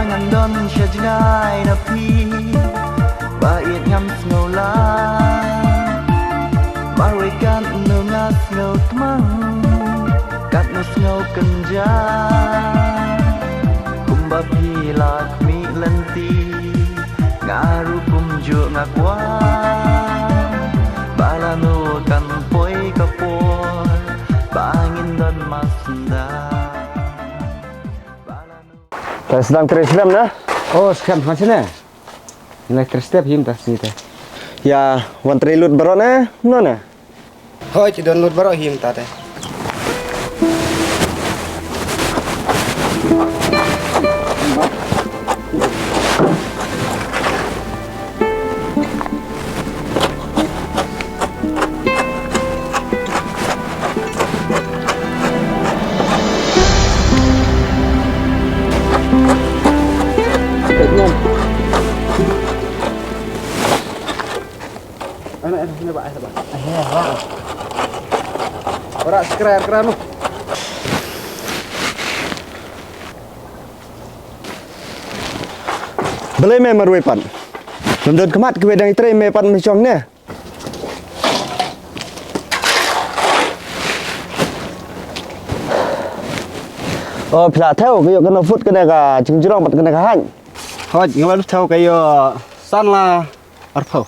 ngan don shajnai na pi ba it ngam snow la marikan no ngas snow tmang kat no snow kenja kumba pila kmi lenti ngaru kum ju ngakwa balano kan poi kapor bangin don masda. Sedang terserem na? Oh, sekarang macam mana? Nilai terstep him tas ni teh. Ya, wan trilut baron na, no na. Oh, cidon lut baru him ta teh. Anak ini pak, Ora sekeran lu. Belai me marwe pan. Lemdon kemat ke wedang itre me pan mecong ne. Oh, pila theo cái kena food kena ka jingjrong pat kena ka han. Hoi, ngalu tahu kayo san la arpau.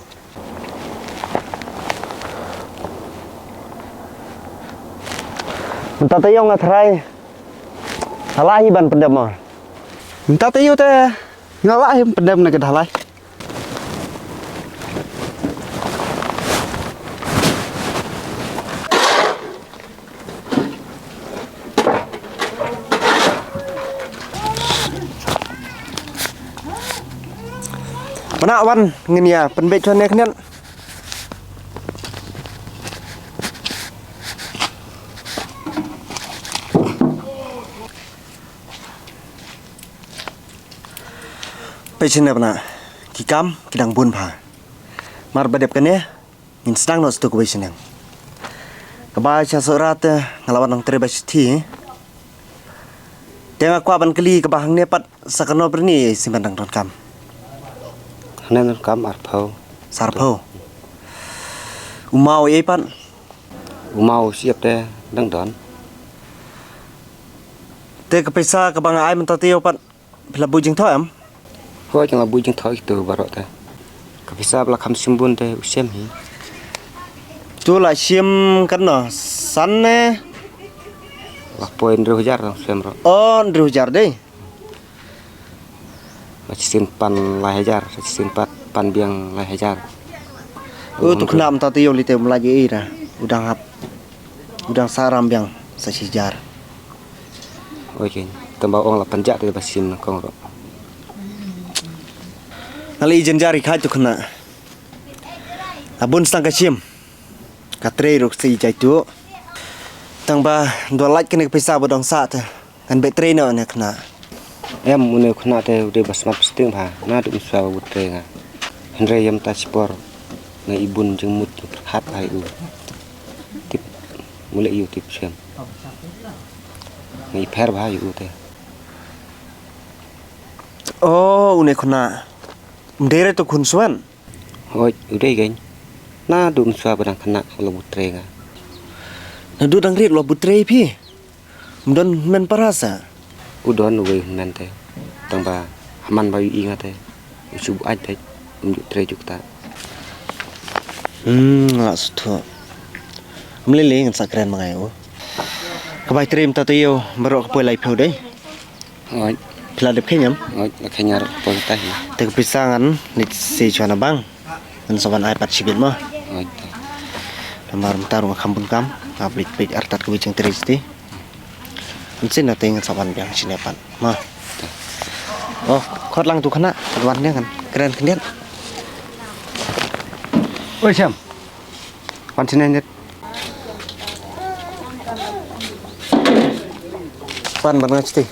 Minta tayong ngatrai. Salah ban pendam mah. Minta tayo teh. Ngalah him pendam nak dalai. Mana wan ngin ya penbet chone knian. Pecina bana kikam kidang bun pha mar badep kane ngin sedang nos tu ko besinang kaba cha sorat ngalawan nang trebas thi tenga kwa ban keli kaba hang ne pat sakano perni simandang don kam Hanan kam arpau. sarpho umau ye pan Umau siap teh dang don. te ka pesa ka bang ai men tatio pat pelabu jing thoam. Hoi jangan labu jeng thau itu baru teh. Kapisa bela kam simbun teh usem hi. Tu la sim kan no san ne Lah poin 2,000 dong usem ro. on rujar deh. Macam pan 1,000, macam pan biang 1,000. Tu kenam tatio lite melaji ira udang hap udang saram yang sesijar. Oke, tambah orang 8 jak teh basim kong ro. Ngali ijen jari khai tu kena. Abun stang kacim. Katre ruk si jai tu. Tang ba dua light kena pesa bodong sa te. Kan baterai no ne kena. Em mune kena teh udah basmat pesting ha. Na dum sa butre nga. Henry yam ta spor. Na ibun jeng mut hat ai u. Tip mulai yu tip sem. Ngai per ba yu teh. Oh, une kena. Mdere tu kunsuan. Hoi, udah geng. Na dum sa badang kena lo butre nga. Nadu dang rit lo butrei pi. Mdon men parasa. Udon we nan teh. Tambah haman bayu ingat teh. Usubu aj teh. Unjuk tre jukta. Ngak sutu. Mlele ngan sakren mangai o. Kabai trim tatio barok poi lai pheu dei. Hoi, Pila dep kenyam. hoi, lakanya pon teh. Te pisangan ni si chana bang. Ngan saban ai pat sibit mah. Hoi. Namar tarung kampun kam. Ngablit pit artat ke biceng tristi. Mungkin nanti ngan saban biang sinepan. Mah. Oh, khot lang tu kena. Warnanya kan keren kendian. Oi Syam. Wan sini net. Pan banget sih.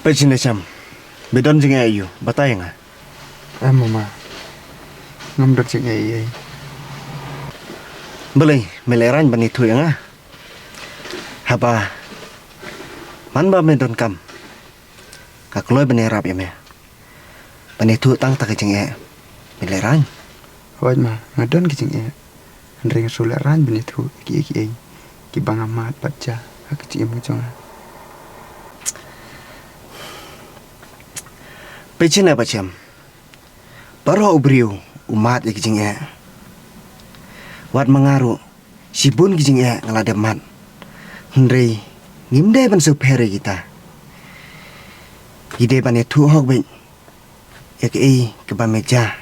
Pechin cham. Bedon jing ayu, batay nga. Mama. Ngam dot jing ai. Boleh meleran bani tu nga. Haba. Man ba medon kam. Kakloy bani rap ya me. Bani tu tang tak jing ai. Meleran. Hoi ma, ngadon ki jing ai. Andrei sulat ran bini tu ki ai. Ki bang amat baca. Ak ci mu jong. Pechin apa cham. Baru ubriu umat ik jing ai. Wat mengaru sibun ki jing ai ngalade mat. Hendrei ngimde ban supere kita. Ide bani tu hok bin. Yak ai ke ba meja.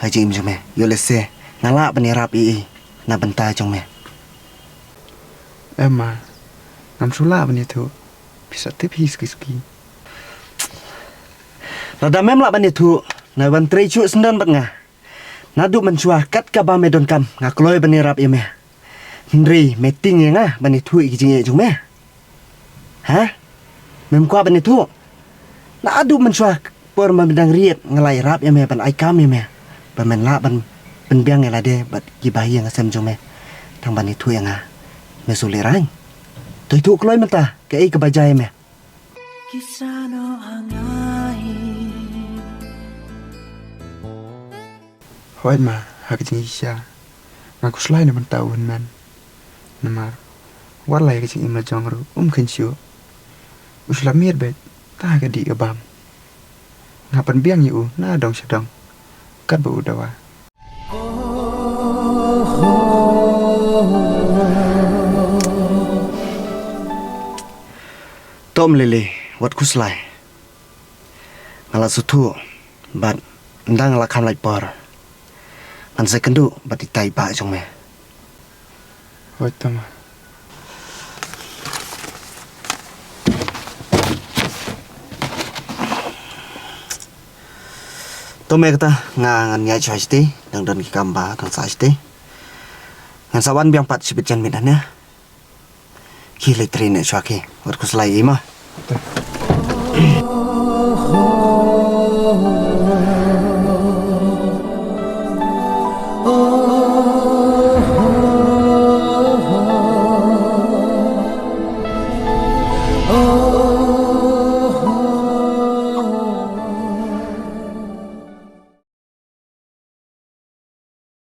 Haji im jome. Yo lese ngala bani rap i na benta jong me. Ma. Ngam sulat bini tu. Bisa tip his kiski. Rada mem la bani tu na ban trei chu sendan bat nga. Nadu mencuah kat ka ba medon kam ngakloi bani rap i me. Hendrei meeting ya nga bani tu ik jing jong me. Ha? Mem kwa bani tu. Na adu mencuah por memedang riet ngelai rap ya me ban ai kam ya me. Ban men la ban biang ya la de bat ki bayi yang asem jong me. Tang bani tu ya nga. Me sulerang. Toi tu kloi menta ke ai ke bajai me. Kisano hangai Hoi ma, hak jing isya. Ngaku selai na mentau man. Namar. Warlai ke jing ima jong ru kensio. Uslamir bet ta ka di abam. Ngapan biang yu na dong sedang. Kat bu dawa. Tom lele wat kuslai. Ngala sutu bat ndang ngala kam lai por. An sekendu bat ditai ba jong me. Hoi tama. Tom me kata ngan nyai chai sti dang don ki kamba dang sa sti. Ngan sawan biang pat sibit jan medan ya. Ki le trene chwa ke wat kuslai ima. Ta.